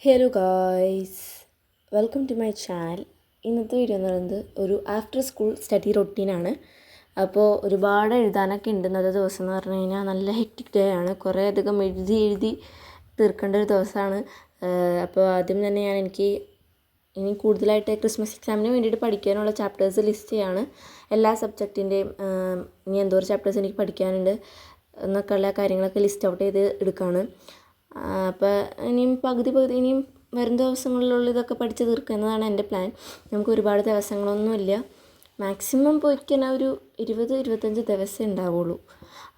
Hello guys, welcome to my channel. ഇന്നത്തെ video എന്ന് പറയുന്നത് ഒരു ആഫ്റ്റർ സ്കൂൾ സ്റ്റഡി റൊട്ടീനാണ്. അപ്പോൾ ഒരുപാട് എഴുതാനൊക്കെ ഉണ്ട്. ഇന്നത്തെ ദിവസം എന്ന് പറഞ്ഞു കഴിഞ്ഞാൽ നല്ല ഹെക്റ്റിക് ഡേ ആണ്. കുറേ അധികം എഴുതി തീർക്കേണ്ട ഒരു ദിവസമാണ്. അപ്പോൾ ആദ്യം തന്നെ എനിക്ക് ഇനി കൂടുതലായിട്ട് ക്രിസ്മസ് എക്സാമിന് വേണ്ടിയിട്ട് പഠിക്കാനുള്ള ചാപ്റ്റേഴ്സ് ലിസ്റ്റ് ചെയ്യാണ്. എല്ലാ സബ്ജക്റ്റിൻ്റെയും ഇനി എന്തോരം ചാപ്റ്റേഴ്സ് എനിക്ക് പഠിക്കാനുണ്ട് എന്നൊക്കെയുള്ള കാര്യങ്ങളൊക്കെ ലിസ്റ്റ് ഔട്ട് ചെയ്ത് എടുക്കുകയാണ്. അപ്പോൾ ഇനിയും പകുതി ഇനിയും വരും ദിവസങ്ങളിലുള്ള ഇതൊക്കെ പഠിച്ച് തീർക്കുക എന്നതാണ് എൻ്റെ പ്ലാൻ. നമുക്ക് ഒരുപാട് ദിവസങ്ങളൊന്നുമില്ല. മാക്സിമം പോയിക്കഴിഞ്ഞാൽ ഒരു 20-25 ദിവസമേ ഉണ്ടാവുള്ളൂ.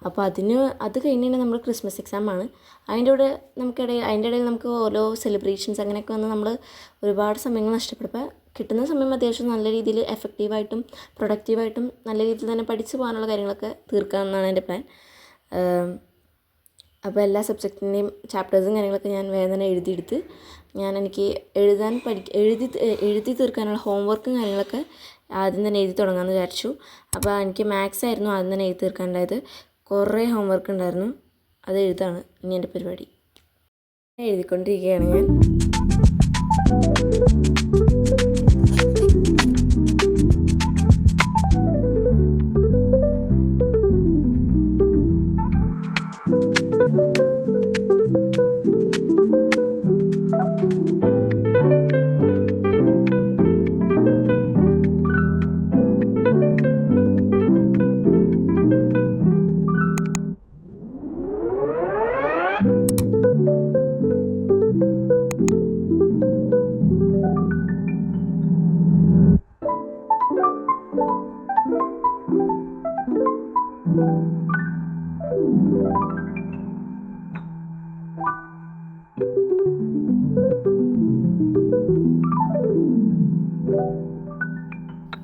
അപ്പോൾ അത് കഴിഞ്ഞാൽ നമ്മൾ ക്രിസ്മസ് എക്സാമാണ്. അതിൻ്റെ ഇടയിൽ നമുക്ക് ഓരോ സെലിബ്രേഷൻസ് അങ്ങനെയൊക്കെ വന്ന് നമ്മൾ ഒരുപാട് സമയങ്ങൾ നഷ്ടപ്പെടും. അപ്പോൾ കിട്ടുന്ന സമയം അത്യാവശ്യം നല്ല രീതിയിൽ എഫക്റ്റീവായിട്ടും പ്രൊഡക്റ്റീവായിട്ടും നല്ല രീതിയിൽ തന്നെ പഠിച്ചു പോകാനുള്ള കാര്യങ്ങളൊക്കെ തീർക്കുക എന്നാണ് എൻ്റെ പ്ലാൻ. അപ്പോൾ എല്ലാ സബ്ജക്റ്റിൻ്റെയും ചാപ്റ്റേഴ്സും കാര്യങ്ങളൊക്കെ ഞാൻ വേഗം തന്നെ എഴുതിയെടുത്ത് എനിക്ക് എഴുതി തീർക്കാനുള്ള ഹോംവർക്കും കാര്യങ്ങളൊക്കെ ആദ്യം തന്നെ എഴുതി തുടങ്ങാമെന്ന് വിചാരിച്ചു. അപ്പോൾ എനിക്ക് മാത്സ് ആയിരുന്നു ആദ്യം തന്നെ എഴുതി തീർക്കാനുണ്ടായത്. കുറേ ഹോംവർക്ക് ഉണ്ടായിരുന്നു. അത് എഴുതാണ് ഇനി എൻ്റെ പരിപാടി. എഴുതിക്കൊണ്ടിരിക്കുകയാണ് ഞാൻ.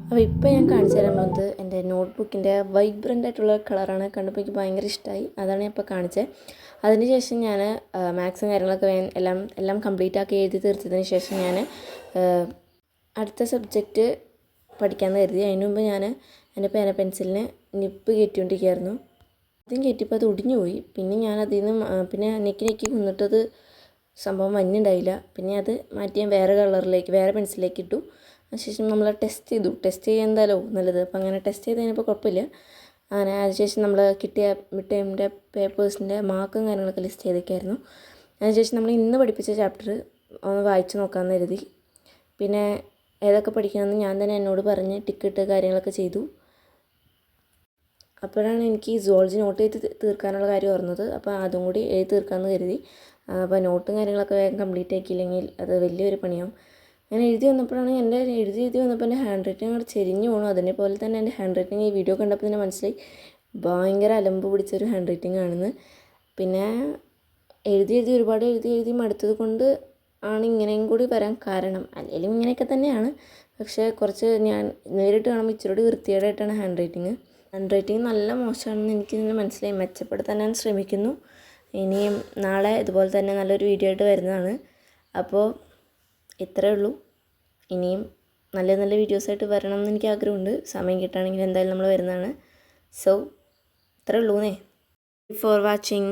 അപ്പോൾ ഇപ്പോൾ ഞാൻ കാണിച്ചു തരാൻ പോകുന്നത് എൻ്റെ നോട്ട്ബുക്കിൻ്റെ വൈബ്രൻ്റ് ആയിട്ടുള്ള കളറാണ്. കണ്ടപ്പോൾ എനിക്ക് ഭയങ്കര ഇഷ്ടമായി. അതാണ് ഞാൻ ഇപ്പോൾ കാണിച്ചത്. അതിനുശേഷം ഞാൻ മാത്സും കാര്യങ്ങളൊക്കെ എല്ലാം കംപ്ലീറ്റ് ആക്കി എഴുതി തീർത്തതിന് ശേഷം ഞാൻ അടുത്ത സബ്ജക്റ്റ് പഠിക്കാമെന്ന് കരുതി. അതിന് മുമ്പ് ഞാൻ എൻ്റെ പെൻസിലിന് നിപ്പ് കയറ്റിക്കൊണ്ടിരിക്കുകയായിരുന്നു. ആദ്യം കയറ്റിയപ്പോൾ അത് ഒടിഞ്ഞു പോയി. പിന്നെ ഞാൻ അതിൽ നിന്ന് പിന്നെ നെക്കി കുന്നിട്ടത് സംഭവം മഞ്ഞുണ്ടായില്ല. പിന്നെ അത് മാറ്റി ഞാൻ വേറെ പെൻസിലേക്ക് ഇട്ടു. അതിനുശേഷം നമ്മൾ ടെസ്റ്റ് ചെയ്യാൻ എന്തായാലും നല്ലത്. അപ്പോൾ അങ്ങനെ ടെസ്റ്റ് ചെയ്ത് കഴിഞ്ഞപ്പോൾ കുഴപ്പമില്ല. അങ്ങനെ അതിനുശേഷം നമ്മൾ കിട്ടിയ മിഡ് ടൈമിൻ്റെ പേപ്പേഴ്സിൻ്റെ മാർക്കും കാര്യങ്ങളൊക്കെ ലിസ്റ്റ് ചെയ്തൊക്കെയായിരുന്നു. അതിനുശേഷം നമ്മൾ ഇന്ന് പഠിപ്പിച്ച ചാപ്റ്റർ ഒന്ന് വായിച്ച് നോക്കാമെന്ന് കരുതി. പിന്നെ ഏതൊക്കെ പഠിക്കണമെന്ന് ഞാൻ തന്നെ എന്നോട് പറഞ്ഞ് ടിക്കറ്റ് കാര്യങ്ങളൊക്കെ ചെയ്തു. അപ്പോഴാണ് എനിക്ക് സുവോളജി നോട്ട് ചെയ്ത് തീർക്കാനുള്ള കാര്യം ഓർമ്മത്. അപ്പോൾ അതും കൂടി എഴുതി തീർക്കാമെന്ന് കരുതി. അപ്പോൾ നോട്ടും കാര്യങ്ങളൊക്കെ വേഗം കംപ്ലീറ്റ് ആക്കിയില്ലെങ്കിൽ അത് വലിയൊരു പണിയാവും. ഞാൻ എഴുതി വന്നപ്പോൾ എൻ്റെ ഹാൻഡ് റൈറ്റിംഗ് അങ്ങോട്ട് ചെരിഞ്ഞു പോകണം. അതേപോലെ തന്നെ എൻ്റെ ഹാൻഡ് റൈറ്റിംഗ് ഈ വീഡിയോ കണ്ടപ്പോൾ തന്നെ മനസ്സിലായി ഭയങ്കര അലമ്പ് പിടിച്ചൊരു ഹാൻഡ് റൈറ്റിംഗ് ആണെന്ന്. പിന്നെ ഒരുപാട് എഴുതി മടുത്തത് കൊണ്ട് ആണ് ഇങ്ങനെയും കൂടി വരാൻ കാരണം. അല്ലെങ്കിലും ഇങ്ങനെയൊക്കെ തന്നെയാണ്. പക്ഷേ കുറച്ച് ഞാൻ നേരിട്ട് കാണുമ്പോൾ ഇച്ചിരി വൃത്തികേടായിട്ടാണ് ഹാൻഡ് റൈറ്റിംഗ് നല്ല മോശമാണെന്ന് എനിക്കിതിന് മനസ്സിലായി. മെച്ചപ്പെടുത്താൻ ഞാൻ ശ്രമിക്കുന്നു. ഇനിയും നാളെ ഇതുപോലെ തന്നെ നല്ലൊരു വീഡിയോ ആയിട്ട് വരുന്നതാണ്. അപ്പോൾ ഇത്രയേ ഉള്ളൂ. ഇനിയും നല്ല വീഡിയോസായിട്ട് വരണം എന്ന് എനിക്ക് ആഗ്രഹമുണ്ട്. സമയം കിട്ടുകയാണെങ്കിൽ എന്തായാലും നമ്മൾ വരുന്നതാണ്. സോ ഇത്രയേ ഉള്ളൂന്നേ. For watching.